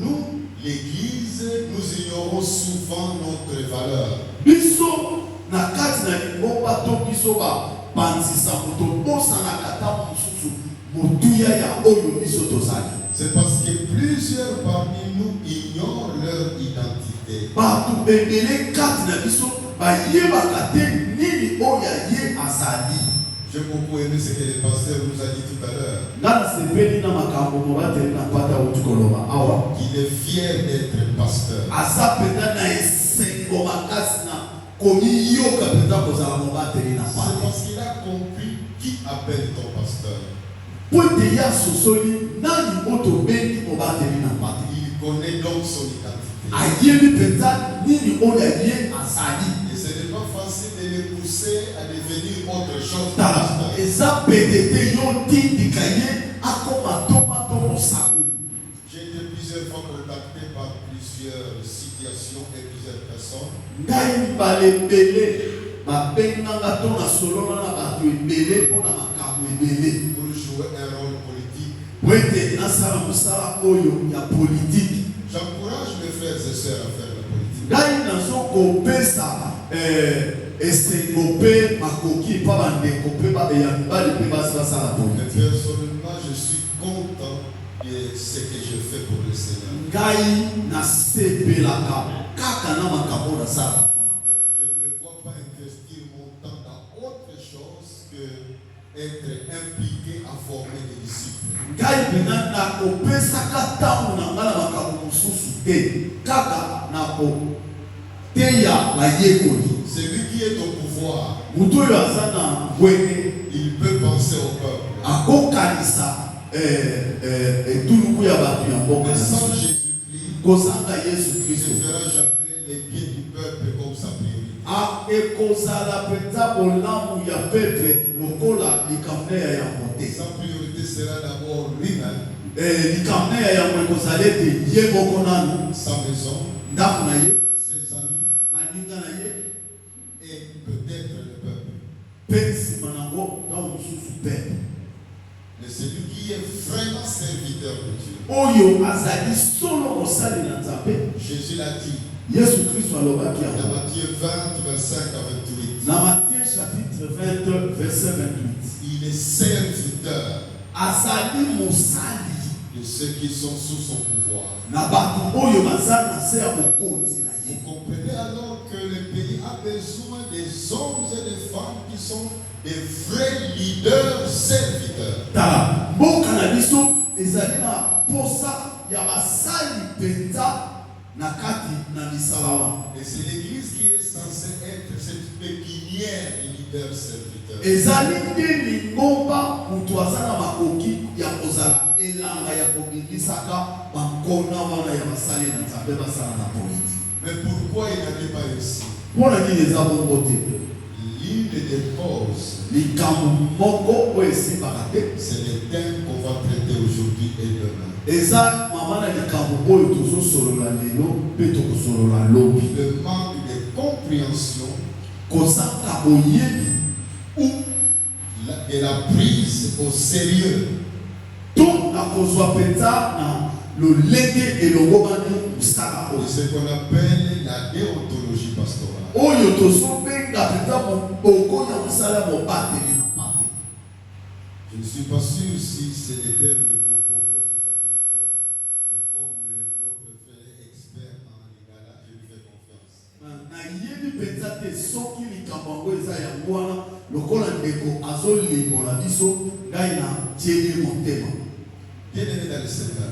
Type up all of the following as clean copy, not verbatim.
Nous, l'Église, nous ignorons souvent notre valeur. C'est parce que plusieurs parmi nous ignorent leur identité. J'ai beaucoup aimé ce que le pasteur nous a dit tout à l'heure. Qu'il est fier d'être pasteur. C'est parce qu'il a compris qui appelle ton pasteur. Il connaît donc son identité. Et ce n'est pas facile de le pousser à devenir autre chose. J'ai été plusieurs fois contacté par plusieurs situations et plusieurs personnes. Pour jouer un rôle politique. J'encourage mes frères et sœurs à faire la politique. Personnellement, je suis content de ce que je fais pour le Seigneur. Je ne me vois pas investir mon temps dans autre chose que être impliqué à former des disciples. Celui qui est au pouvoir, il peut penser au peuple. Mais sans Jésus-Christ, il ne fera jamais les pieds du peuple comme sa priorité. Sa priorité sera d'abord lui-même, sa maison, ses amis et peut-être le peuple. Mais celui qui est vraiment serviteur de Dieu, Jésus l'a dit dans Matthieu 20, 25 à 28. Il est serviteur de ceux qui sont sous son pouvoir. Vous comprenez alors que le pays a besoin des hommes et des femmes qui sont des vrais leaders serviteurs. Et c'est l'église qui est censée être cette pépinière de leaders serviteurs. Mais pourquoi il n'avait pas réussi? L'une des causes, c'est le thème qu'on va traiter aujourd'hui et demain. Le manque de compréhension et la prise au sérieux de ce qu'on appelle la déontologie pastorale. Je ne suis pas sûr si c'est le terme de Kokoko, c'est ça qu'il faut, mais comme notre frère est expert en lingala, je lui fais confiance. Bien aimé dans le Seigneur,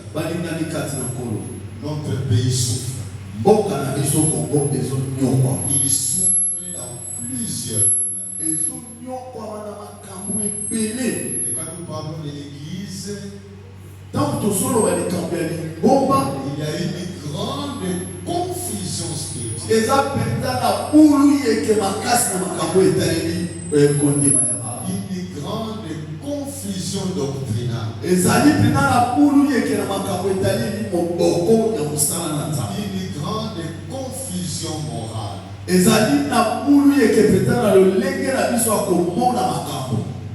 notre pays souffre. Il souffre dans plusieurs domaines. Et quand nous parlons de l'Église, il y a une grande confusion spirituelle. Une grande confusion doctrinale. Une grande confusion morale.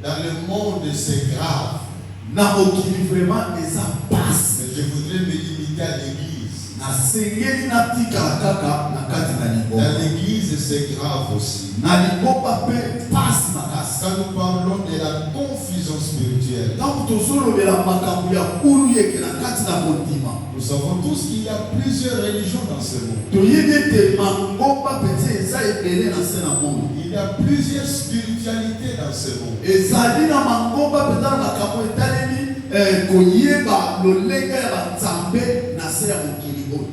Dans le monde, c'est grave. Mais je voudrais me limiter à l'église. Dans l'église, c'est grave aussi. Quand nous parlons de la confusion spirituelle, nous savons tous qu'il y a plusieurs religions dans ce monde. Il y a plusieurs spiritualités dans ce monde.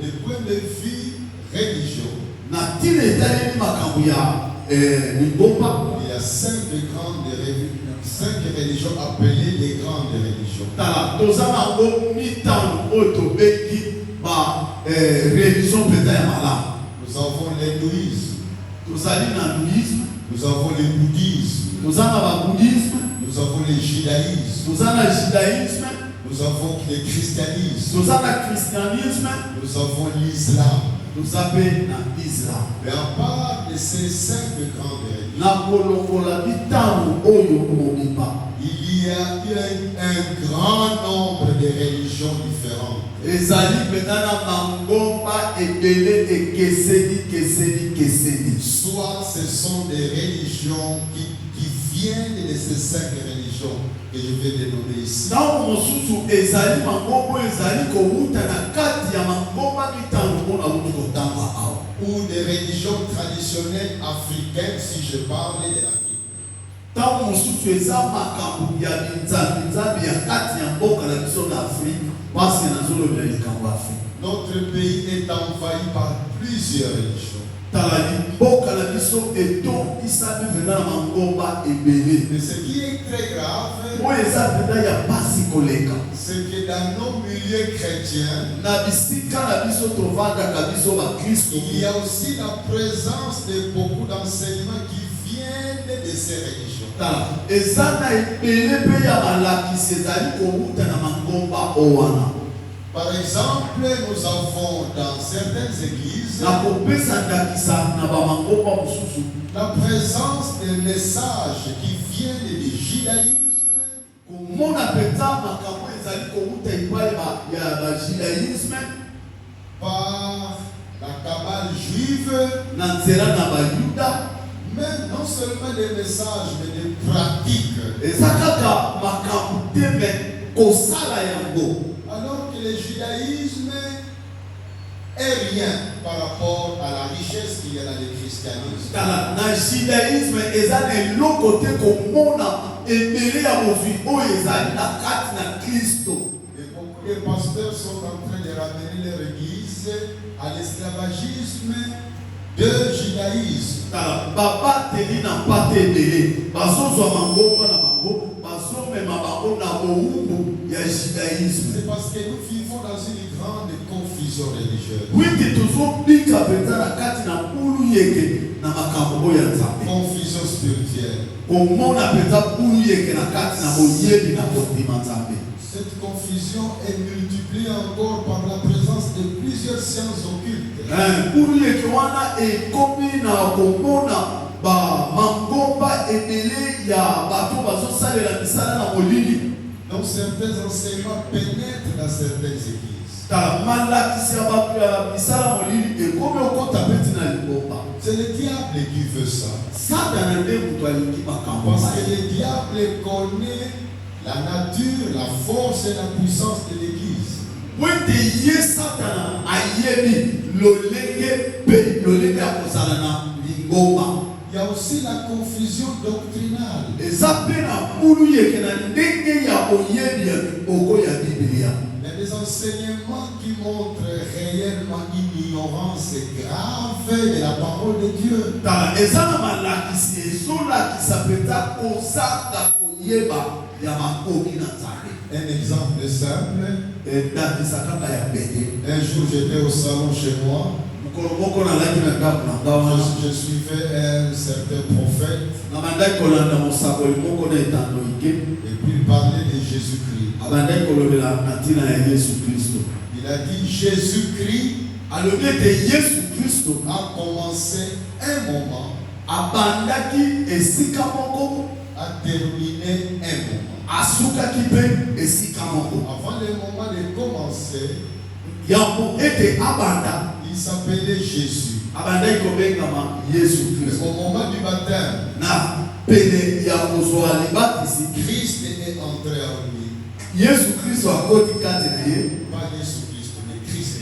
Le point de vue religieux, il y a cinq religions appelées les grandes religions. Nous avons l'hindouisme, nous avons le bouddhisme, nous avons le judaïsme, nous avons le christianisme, nous avons l'islam. Mais à part de ces cinq grandes religions, il y a un grand nombre de religions différentes. Soit ce sont des religions qui viennent de ces cinq religions que je vais dénommer ici. Ou des religions traditionnelles africaines, si je parle de l'Afrique. Notre pays est envahi par plusieurs religions. Mais ce qui est très grave, c'est que dans nos milieux chrétiens, il y a aussi la présence de beaucoup d'enseignements qui viennent de ces religions. Par exemple, nous avons dans certaines églises la présence de messages qui viennent du judaïsme, par la Kabbale juive, mais non seulement des messages, mais des pratiques. Alors que le judaïsme est rien par rapport à la richesse qu'il y a dans le christianisme. Et beaucoup de pasteurs sont en train de ramener leur église à l'esclavagisme de judaïsme. C'est parce que nous vivons dans une grande confusion religieuse. Confusion spirituelle. Cette confusion est multipliée encore par la présence de plusieurs sciences occultes. Donc certains enseignements pénètrent dans certaines églises. C'est le diable qui veut ça. Parce que le diable connaît la nature, la force et la puissance de l'église. Il y a aussi la confusion doctrinale. Il y a des enseignements qui montrent réellement une ignorance grave de la parole de Dieu. Un exemple simple. Un jour j'étais au salon chez moi. Je suivais un certain prophète. Et puis il parlait de Jésus-Christ. Il a dit Jésus-Christ a commencé un moment, a terminé un moment. Avant le moment de commencer, il s'appelait Jésus. Mais au moment du baptême, Christ est entré en lui. Pas Jésus Christ, mais Christ.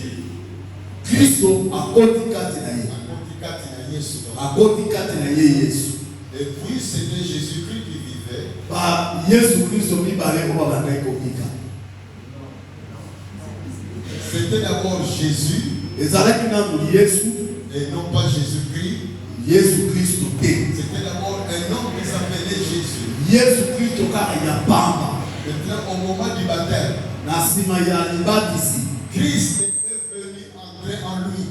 Et puis c'était Jésus-Christ qui vivait. C'était d'abord Jésus et non pas Jésus-Christ. C'était d'abord un homme qui s'appelait Jésus. Maintenant, au moment du baptême, Christ est venu entrer en lui.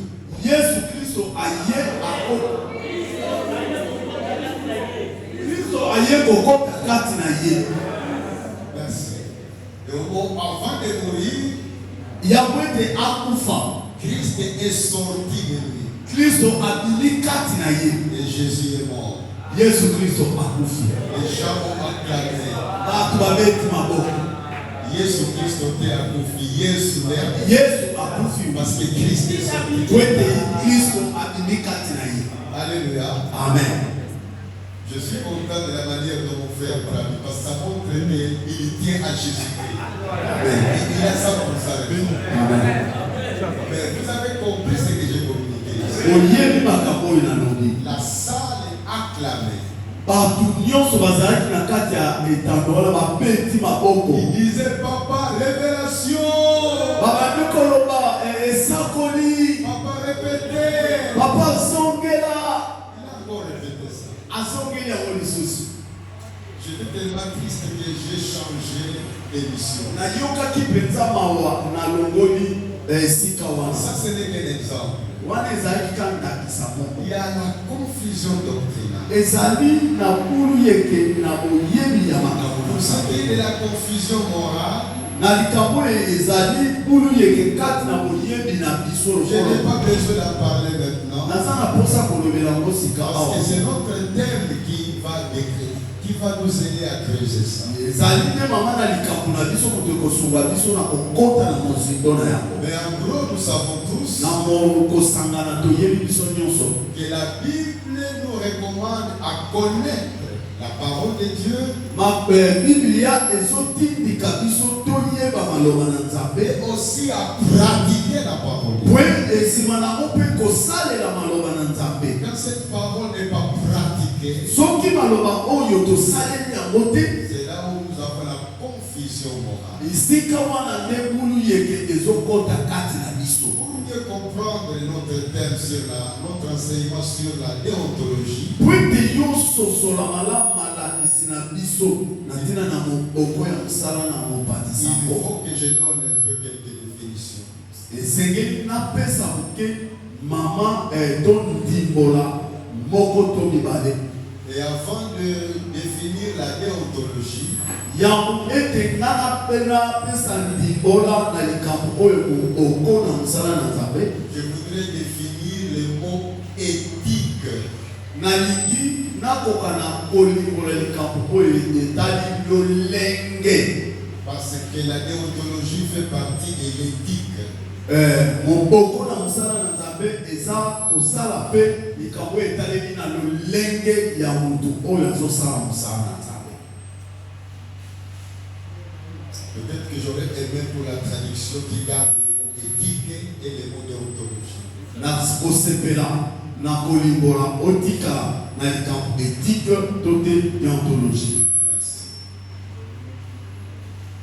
Merci. Et avant de mourir, Christ est sorti de lui. Et Jésus est mort. Les gens ont acclamé. Jésus Christ a accoufi. Parce que Christ est sorti. Alléluia. Amen. Je suis content de la manière dont mon frère traduit, parce que ça montre qu'il tient à Jésus-Christ. Il a ça pour ça. Amen. Mais vous avez compris ce que j'ai communiqué. La salle est acclamée. Il disait, papa, révélation. Papa, répétez. Papa, Songela. Il a encore répété ça. J'étais tellement triste que j'ai changé d'émission. Ça, ce n'est qu'un exemple. Il y a la confusion doctrinale. Vous savez, de la confusion morale. Je n'ai pas besoin d'en parler maintenant. Parce que c'est notre thème qui va nous aider à creuser ça. Mais en gros, nous savons tous que la Bible nous recommande à connaître la parole de Dieu, mais aussi à pratiquer la parole de Dieu. Quand cette parole n'est pas pratiquée, c'est là où nous avons la confusion morale. Pour mieux comprendre notre thème sur notre enseignement sur la déontologie, il faut que je donne un peu quelques définitions. Et avant de définir la déontologie, je voudrais définir le mot éthique. Parce que la déontologie fait partie de l'éthique. Peut-être que j'aurais aimé pour la traduction qui garde le mot éthique et le mot déontologie. Merci.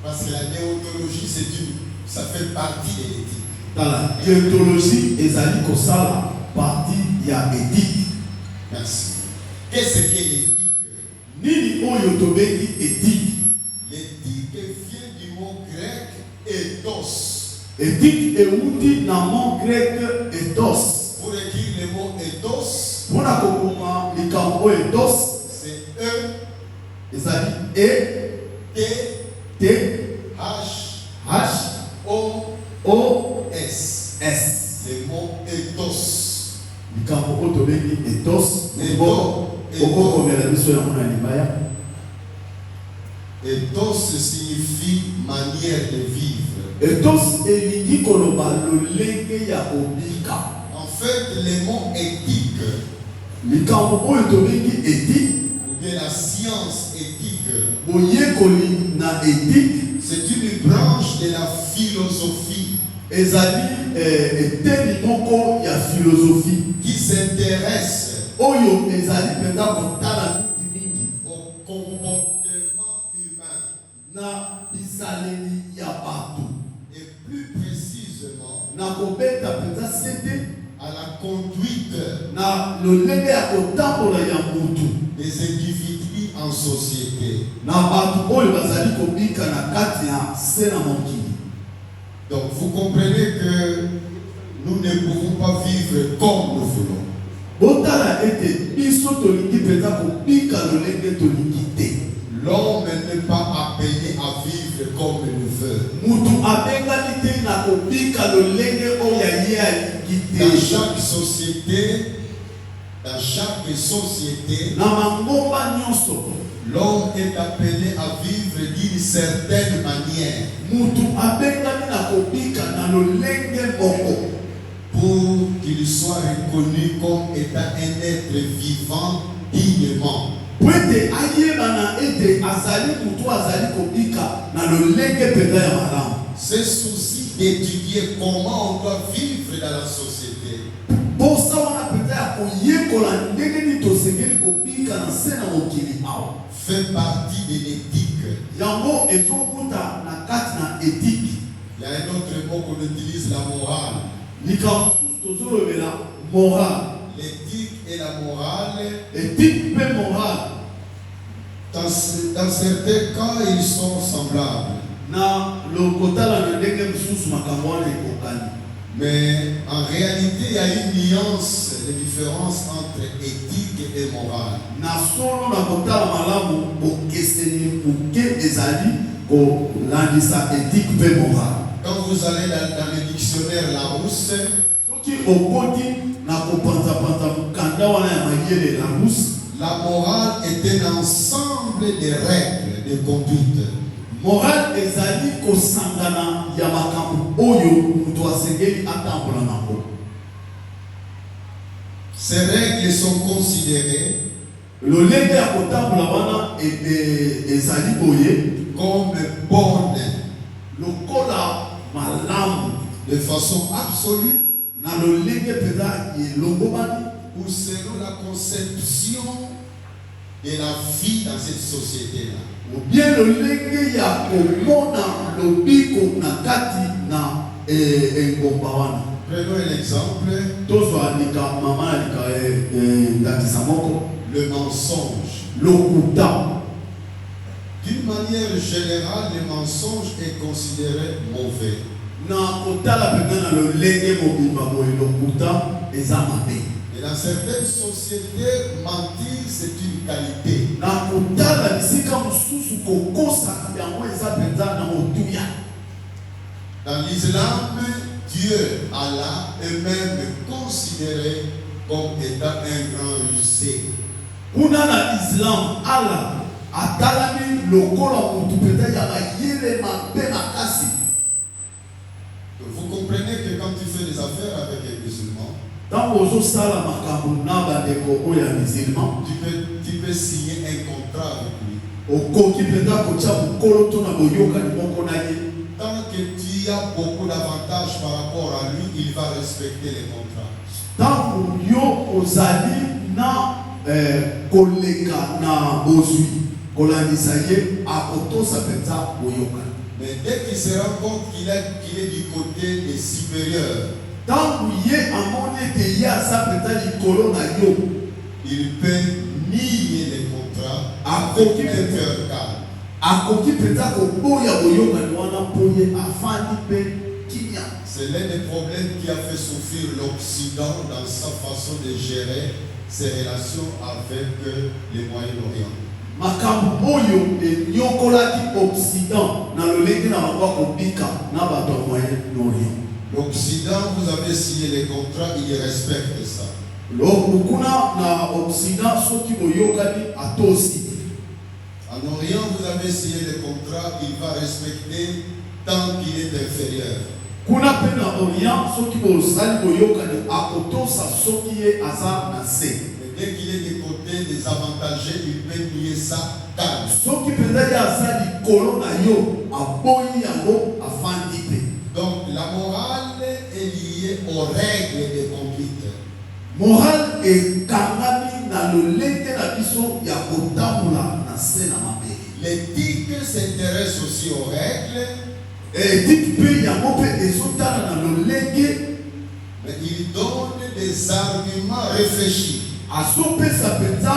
Parce que la déontologie, ça fait partie de l'éthique. Dans la déontologie, ezali kosala partie ya éthique. Merci. Qu'est-ce que l'éthique? Nini oyo tobengi éthique? L'éthique vient du mot grec ethos. Éthique euti na mot grec ethos. Pour écrire le mot ethos, mona kokoma likambo ethos, c'est E ezali T H O S. Le mot ethos. Likambo otobengi ethos. Ethos Ethos signifie manière de vivre. Ethos elingi koloba lolenge ya kobika. En fait, le mot éthique, Likambo oyo tobengi éthique, ou bien la science éthique, boyekoli na éthique, c'est une branche de la philosophie ezali eteni moko ya philosophie qui s'intéresse oyo ezali mpenza kotala mingi au comportement humain na bisaleli ya bato, et plus précisément na kobeta mpenza sete à la conduite na lolenge ya kotambola ya mutu des individus en société. na bato oyo bazali kobika na kati ya se na mokili. Donc vous comprenez que nous ne pouvons pas vivre comme nous voulons. Botala ete biso tolingi mpenza kobika lolenge tolingi te. L'homme n'est pas appelé à vivre comme il veut. Mutu abengani te na kobika lolenge oyo ye alingi Dans te. chaque société, Na mangomba nyonso l'homme est appelé à vivre d'une certaine manière mutu abengani na kobika na lolenge moko pour qu'il soit reconnu comme étant un être vivant dignement. po ete ayebana ete azali mutu azali kobika na lolenge mpenza ya malamu. Ce souci d'étudier comment on doit vivre dans la société Posa wana mpenza ya koyekola ndenge nini tosengeli kobika na se na mokili awa fait partie de l'éthique. yango ezokuta na kati na éthique. Il y a un autre mot qu'on utilise, la morale. Likambo mosusu tozolobela morale. L'éthique et la morale, Éthique mpe morale dans certains cas, ils sont semblables. na lokotala na ndenge mosusu makambo wana ekokani. Mais en réalité, il y a une nuance de différence entre éthique et morale. Na solo na kotala malamu bokeseni moke ezali kolandisa éthique mpe morale. Quand vous allez dans le dictionnaire Larousse, soki okoti na kopanzapanza mokanda wana ya mayele Larousse, la morale est un ensemble de règles de conduite morale ezali kosangana ya makambo oyo mutu asengeli atambola nango. Ces règles sont considérées lolenge ya kotambola wana ezali boye comme bonnes lokola malamu de façon absolue na lolenge mpenza elongomani ou selon la conception de la vie dans cette société-là. bien lolenge ya komona lobiko na kati na engomba wana. Prenons un exemple, tozwa lika mama na lika ndakisa moko le mensonge. lokuta. D'une manière générale, le mensonge est considéré mauvais. na kotala mpenza na lolenge mobimba boye lokuta eza mabe. Et dans certaines sociétés, mentir, c'est une qualité. na kotala bisika mosusu kokosaka yango eza mpenza na motuya. Dans l'islam, Dieu, Allah, est même considéré comme étant un grand rusé. kuna na islam ala atalami lokola mutu mpenza ya mayele mabe makasi. Vous comprenez que quand tu fais des affaires avec un musulman, ntango ozosala makambo na bandeko oyo ya musulman, tu peux signer un contrat avec lui. okoki mpenza kotia mokolo to na boyokani moko na ye. Tant que tu as beaucoup d'avantages par rapport à lui, il va respecter les contrats. ntango yo ozali na koleka na bozwi kolandisa ye akotosa mpenza boyokani. Mais dès qu'il se rend compte qu'il est du côté des supérieurs, ntango ye amoni ete ye aza mpenza likolo na yo, il peut nier les contrats Akoki avec un mpenza. cœur calme. akoki mpenza koboya boyokani wana mpo ye afandi mpe kimia. C'est l'un des problèmes qui a fait souffrir l'Occident dans sa façon de gérer ses relations avec le Moyen-Orient. makambo oyo enyokolaki Occident na lolenge na bango kobika na bato ya Moyen-Orient. L'Occident, vous avez signé les contrats, il respecte ça. kuna na Occident soki boyokani atosi. En Orient, vous avez signé le contrat, il va respecter tant qu'il est inférieur. Kuna pena Orient, ceux qui vont salir boyokani akotosa soki ye aza na se. Mais dès qu'il est du côté des avantagés, il peut nier ça calme. Soki penda ya aza likolo na yo aboyi yango afandi pe. Donc la morale est liée aux règles de conduite. Morale ekangami na lolenge na biso ya kotambola na se na mabe. L'éthique s'intéresse aussi aux règles. Éthique pe yango pe ezotala na lolenge. Mais il donne des arguments réfléchis. Azopesa penza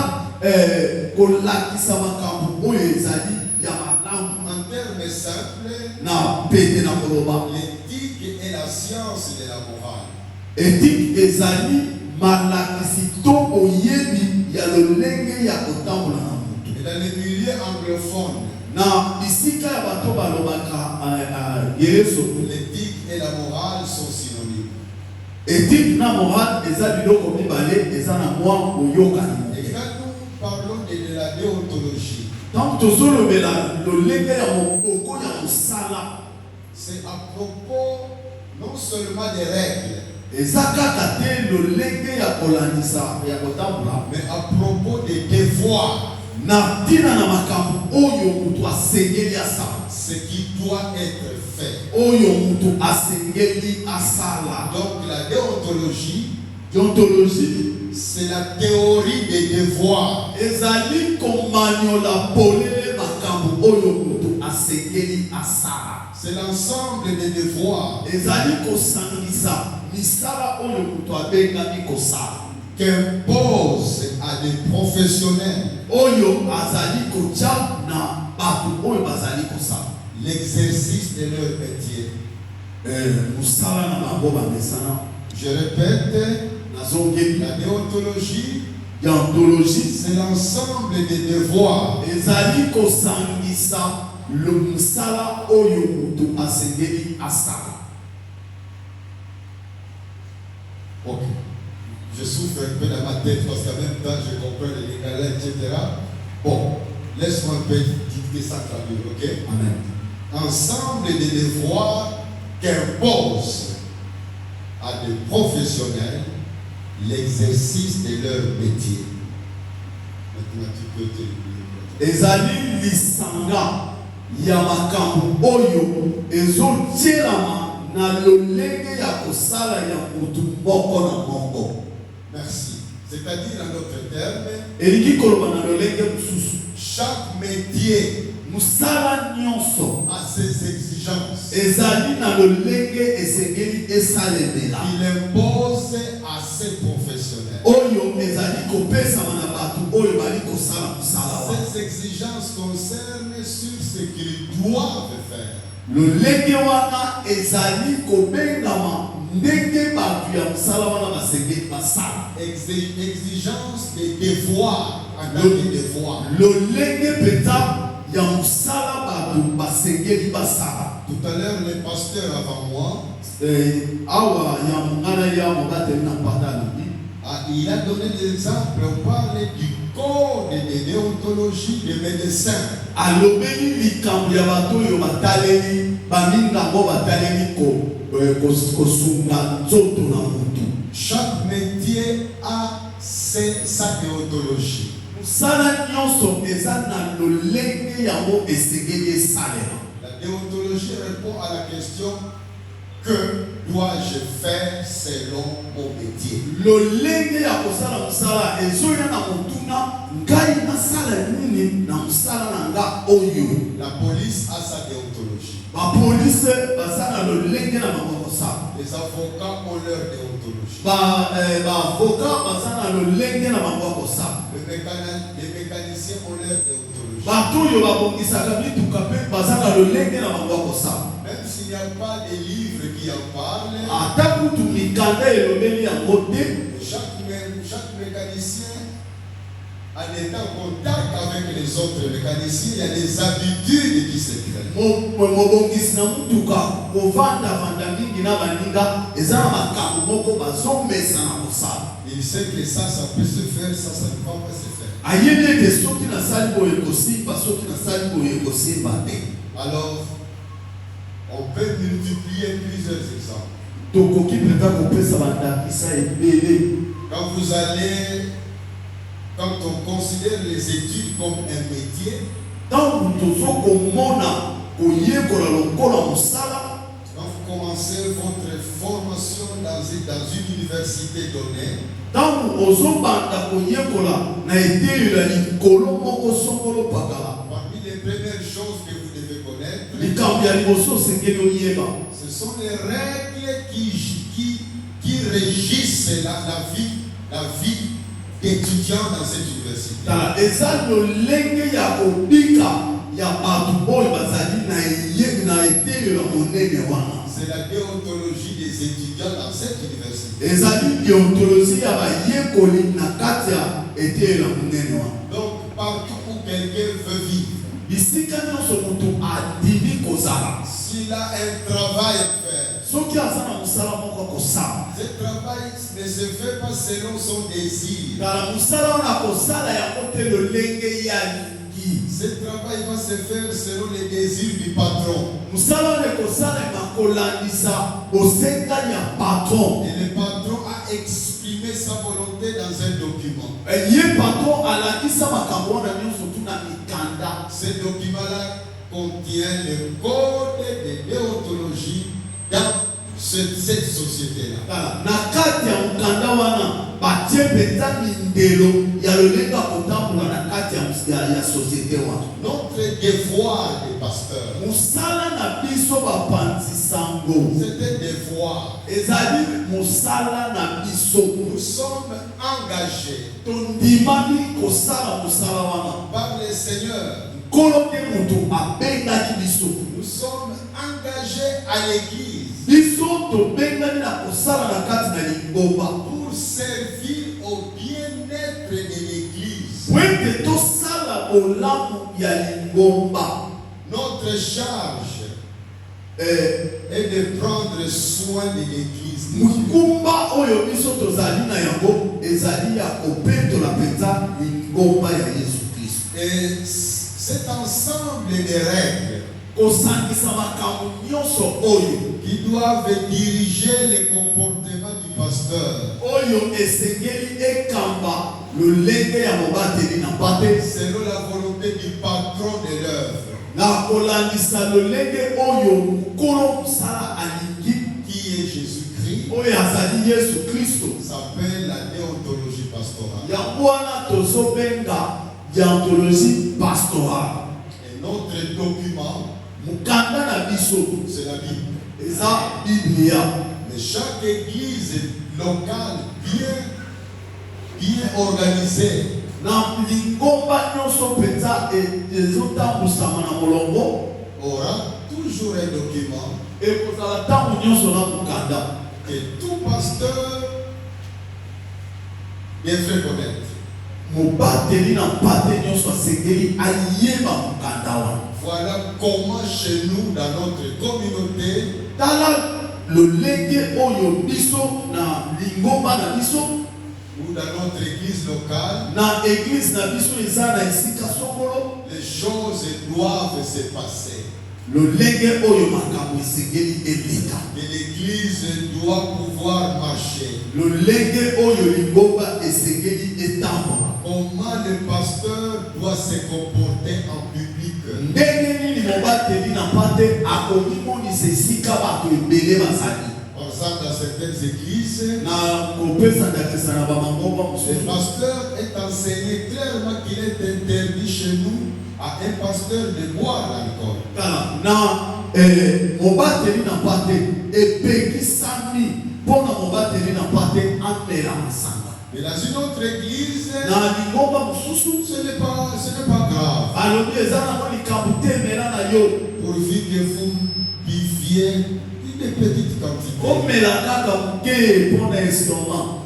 kolakisa makambo oyo ezali ya malamu. En termes simples, Na pete na koloba. l'éthique est la science de la morale. Éthique ezali malakisi to oyebi ya lolenge ya kotambola na mutu. Et dans les milieux anglophones, Na bisika ya bato balobaka yeso. l'éthique et la morale sont synonymes. Éthique na morale eza biloko mibale eza na mwa boyokani. Et quand nous parlons de la déontologie, Tant tozolobela lolenge ya moboko ya mosala c'est à propos non seulement des règles, eza kaka te lolenge ya kolandisa ya kotambola, mais à propos des devoirs, na ntina na makambo oyo mutu asengeli asala, ce qui doit être fait. oyo mutu asengeli asala. Donc la déontologie, Déontologie c'est la théorie des devoirs. ezali komanyola polele makambo oyo mutu asengeli asala. C'est l'ensemble des devoirs Ezali kosangisa misala oyo mutu abengami kosala, qu'impose à des professionnels oyo azali kotia na bato oyo bazali kosala l'exercice de leur métier. mosala na bango bamesana. Je répète, Nazongeli la déontologie, déontologie c'est l'ensemble des devoirs ezali kosangisa le mosala oyo mutu asengeli asala. Ok. Je souffre un peu dans ma tête parce qu'en même temps je comprends les lingala, etc. Bon, laisse-moi un peu dicter ça traduire, ok? Amen. Ensemble des devoirs qu'impose à des professionnels l'exercice de leur métier. Maintenant tu peux te dire. Ezali lisanga ya makambo oyo ezotielama na lolenge ya kosala ya mutu moko na moko. Merci. C'est-à-dire en d'autres termes, Elingi koloba na lolenge mosusu, chaque métier mosala nyonso a ses exigences. ezali na lolenge esengeli esalemela Il impose à ses professionnels. oyo ezali kopesama na bato oyo bali kosala mosala wana. Ces exigences concernent sur ce qu'ils doivent faire. lolenge wana ezali kobengama ndenge bato ya mosala wana basengeli basala. Exigence des devoirs en tant que devoir. lolenge mpenza ya mosala bato basengeli basala. Tout à l'heure, le pasteur avant moi, awa ya mongana ya mobateli na mpata alobi il a donné des exemples. On parle du code de déontologie des médecins. alobeli likambo ya bato oyo bataleli bamingango bataleli kosunga nzoto na mutu. Chaque métier a sa déontologie. mosala nyonso eza na lolenge yango esengeli esalema. La déontologie répond à la question: que dois-je faire selon mon métier? lolenge ya kosala mosala ezoya na motuna ngai nasala nini na mosala na nga oyo. La police a sa déontologie. bapolisi baza na lolenge na bango kosala. Les avocats ont leur déontologie. baavoka baza na lolenge na bango kosala. Les mécaniciens ont leur déontologie. bato oyo babongisaka mituka mpe baza na lolenge na bango kosala. Même s'il n'y a pas de livre qui en parle, ata kutu mikanda elobeli yango te, chaque mécanicien en étant en contact avec les autres mécaniciens, il y a des habitudes qui se créent. Il sait que ça peut se faire, ça ne va pas se faire. Alors, on peut multiplier plusieurs exemples. Quand on considère les études comme un métier, quand vous commencez votre formation dans une université donnée, parmi les premières choses que vous devez connaître, ce sont les règles qui régissent la vie d'étudiants dans cette université. C'est la déontologie des étudiants dans cette université. Donc, partout où quelqu'un veut vivre, s'il a un travail à faire, ce travail ne se fait pas selon son désir. Ce travail va se faire selon les désirs du patron. Et le patron a exprimé sa volonté dans un document. Ce document-là contient le code de déontologie dans cette société-là. Notre devoir de pasteur, c'est un devoir. Nous sommes engagés par le Seigneur. Nous sommes engagés à l'église pour servir au bien-être de l'église. Notre charge est de prendre soin de l'église. Et cet ensemble de règles qui doivent diriger le comportement du pasteur selon la volonté du patron de l'œuvre, qui est Jésus-Christ, s'appelle la déontologie pastorale. Et notre document, c'est la Bible. Mais chaque église locale bien organisée aura toujours un document que tout pasteur devrait connaître. Voilà comment chez nous, dans notre communauté, ou dans notre église locale, les choses doivent se passer. Et l'église doit pouvoir marcher. Comment le pasteur doit se comporter en public. Par exemple, dans certaines églises, le pasteur est enseigné clairement qu'il est interdit chez nous à un pasteur de boire l'alcool. Mais dans une autre église, ce n'est pas grave. Pourvu que vous buviez une petite quantité.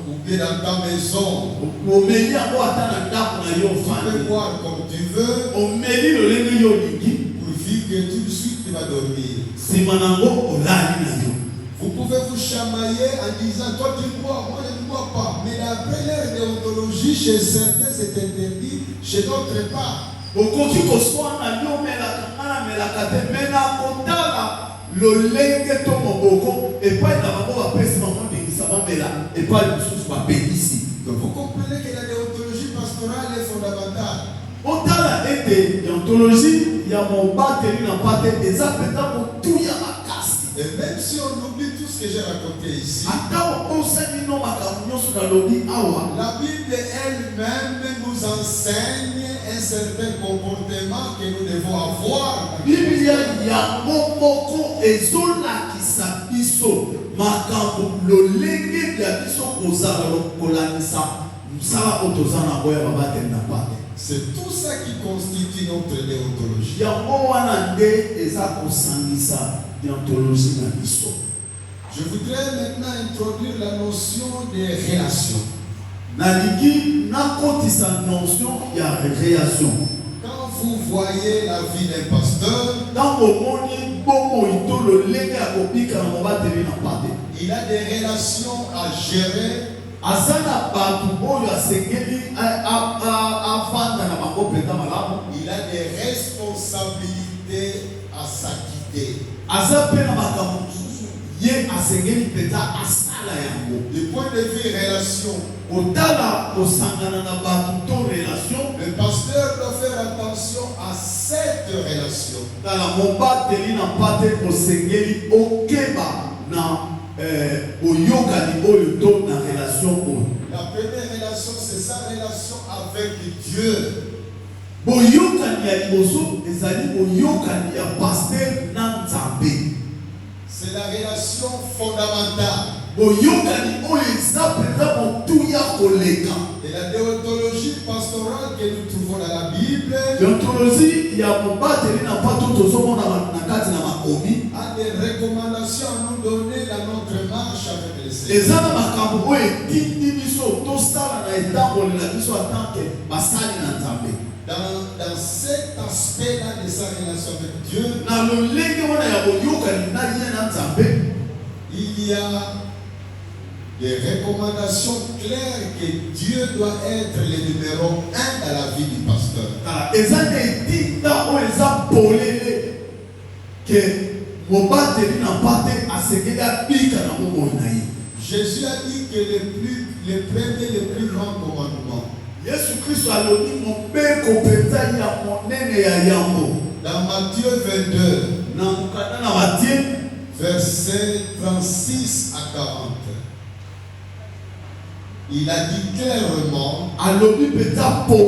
Ou Tu es dans ta maison. Tu On peux boire comme tu veux. Pourvu que tout de suite tu vas dormir. Vous pouvez vous chamailler en disant toi tu bois, moi je ne bois pas. Mais d'après leur déontologie, chez certains c'est interdit, chez d'autres pas. Donc vous comprenez que la déontologie pastorale est fondamentale. Et même si on oublie tout ce que j'ai raconté ici, la Bible elle-même nous enseigne un certain comportement que nous devons avoir. C'est tout ça qui constitue notre déontologie. Je voudrais maintenant introduire la notion des relations. Quand vous voyez la vie d'un pasteur, il a des relations à gérer. Il a des responsabilités à s'acquitter. Du point de vue relation, le pasteur doit faire attention à cette relation. La première relation, c'est sa relation avec Dieu. C'est la relation fondamentale. Et la déontologie pastorale que nous trouvons dans la Bible a des recommandations à nous donner dans notre marche avec le Seigneur. Dans cet aspect-là de sa relation avec Dieu, il y a des recommandations claires que Dieu doit être le numéro 1 dans la vie du pasteur. Jésus a dit que le premier, le plus grand commandement, dans Matthieu 22, versets 36 à 40, il a dit clairement que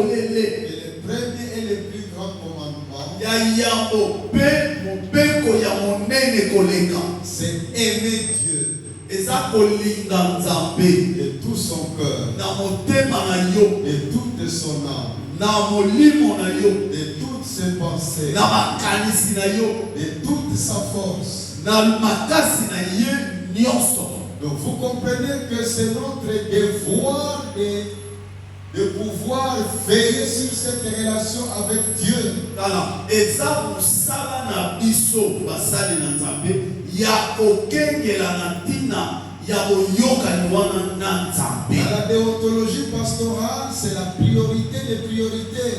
le premier et le plus grand commandement, c'est aimer Dieu de tout son cœur, de toute son âme, de toutes ses pensées, de toute sa force. Donc vous comprenez que c'est notre devoir de pouvoir veiller sur cette relation avec Dieu. Dans la déontologie pastorale, c'est la priorité des priorités.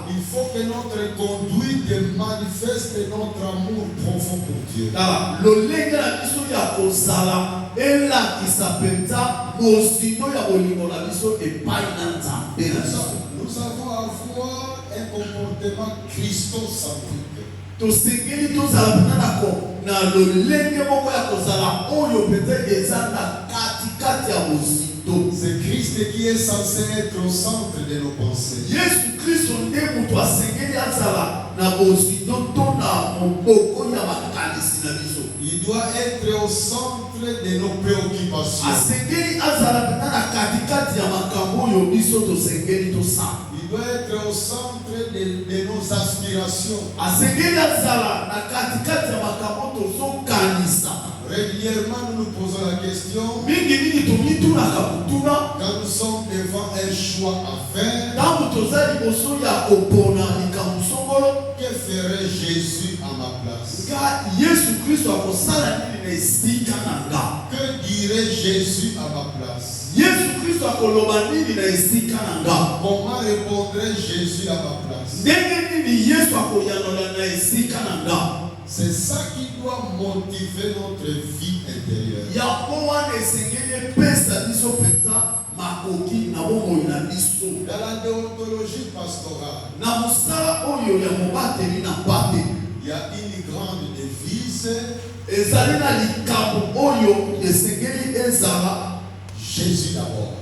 Il faut que notre conduite manifeste notre amour profond pour Dieu. Nous avons à avoir un comportement christocentrique. C'est Christ qui est censé être au centre de nos pensées. Il doit être au centre de nos préoccupations. Il Il doit être au centre de nos aspirations. Régulièrement, nous nous posons la question, quand nous sommes devant un choix à faire, que ferait Jésus à ma place? Que dirait Jésus à ma place? Comment répondrait Jésus à ma place? C'est ça qui doit motiver notre vie intérieure. Dans la déontologie pastorale, il y a une grande devise. Jésus d'abord.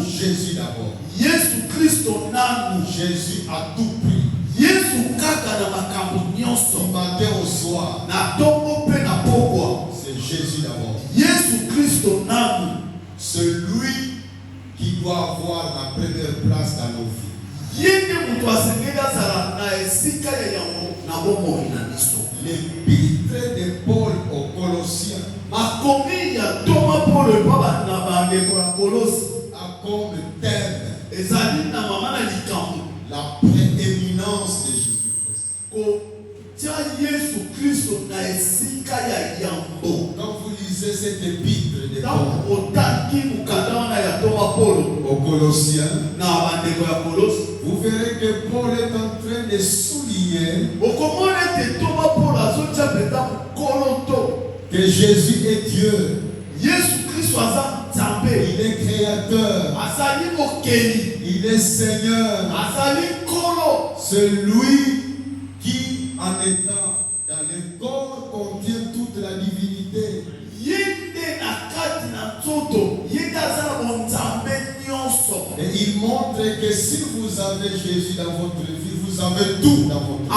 Jésus d'abord. Jésus à tout prix. Du matin au soir, c'est Jésus d'abord. Celui qui doit avoir la première place dans nos vies. L'épître de Paul aux Colossiens a comme thème la prééminence de Jésus-Christ. Quand vous lisez cette épître de Paul aux Colossiens, vous verrez que Paul est en train de souligner que Jésus est Dieu. Il est créateur. Il est Seigneur. Celui qui, en étant dans le corps, contient toute la divinité. Et il montre que si vous avez Jésus dans votre vie, vous avez tout dans votre vie.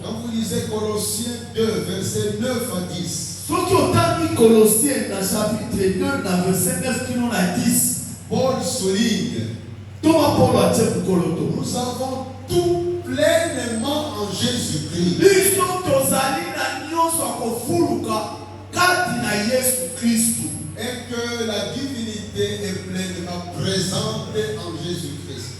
Quand vous lisez Colossiens 2, versets 9 à 10, Paul souligne, nous avons tout pleinement en Jésus-Christ. Et que la divinité est pleinement présente en Jésus-Christ.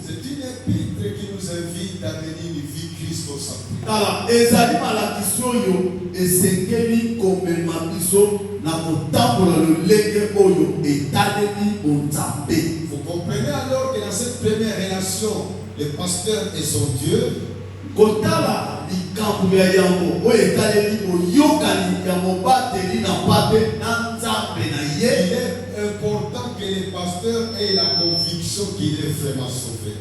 C'est une épître qui nous invite à mener une vie christocentrique. Vous comprenez alors que dans cette première relation, le pasteur est son Dieu. Il est important que le pasteur ait la conviction qu'il est vraiment sauvé.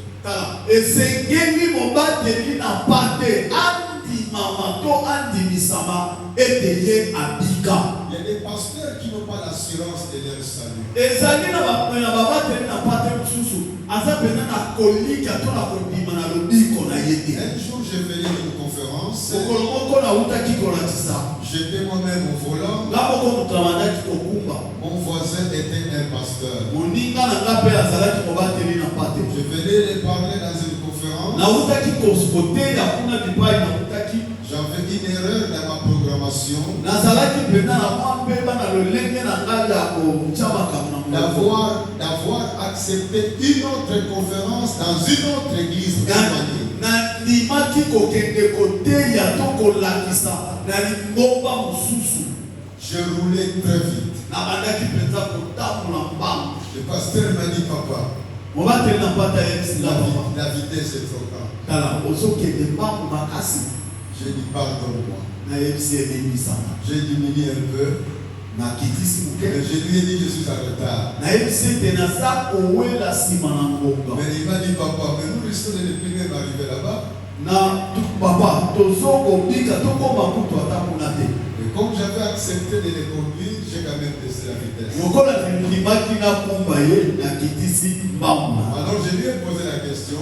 Il y a des pasteurs qui n'ont pas l'assurance de leur salut. Un jour, je venais d'une conférence. J'étais moi-même au volant. Mon voisin était un pasteur. Je venais de parler dans une conférence. J'avais une erreur dans ma programmation. D'avoir accepté une autre conférence dans une autre église. Je roulais très vite. Le pasteur m'a dit, papa, la vitesse est trop grande. J'ai dit, pardonne-moi. J'ai diminué un peu. Je lui ai dit que je suis en retard. Mais il m'a dit, papa, mais nous risquons de ne plus même arriver là-bas. Et comme j'avais accepté de les conduire, j'ai quand même baissé la vitesse. Alors je lui ai posé la question.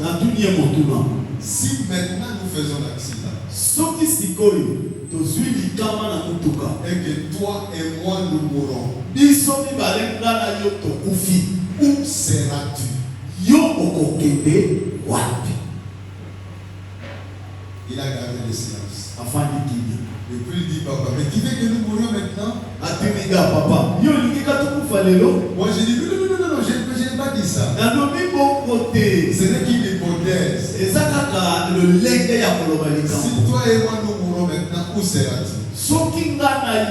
Si maintenant nous faisons l'accident soki sikoyo tozwi likama na mutuka et que toi et moi nous mourons, biso mibale nga na yo tokufi, où seras-tu? yo okokende wapi? Il a gardé le silence. Afandi kimia. Et puis il dit, papa, mais tu veux que nous mourions maintenant? Atimiga papa, yo likika tukufa lelo? Moi j'ai dit, non, je n'ai pas dit ça. Nalobi bon côté. Ce n'est qu'une hypothèse. Ezakaka le lenge ya koloba likambo. Si toi et moi nous mourons maintenant, où seras-tu? Soki nga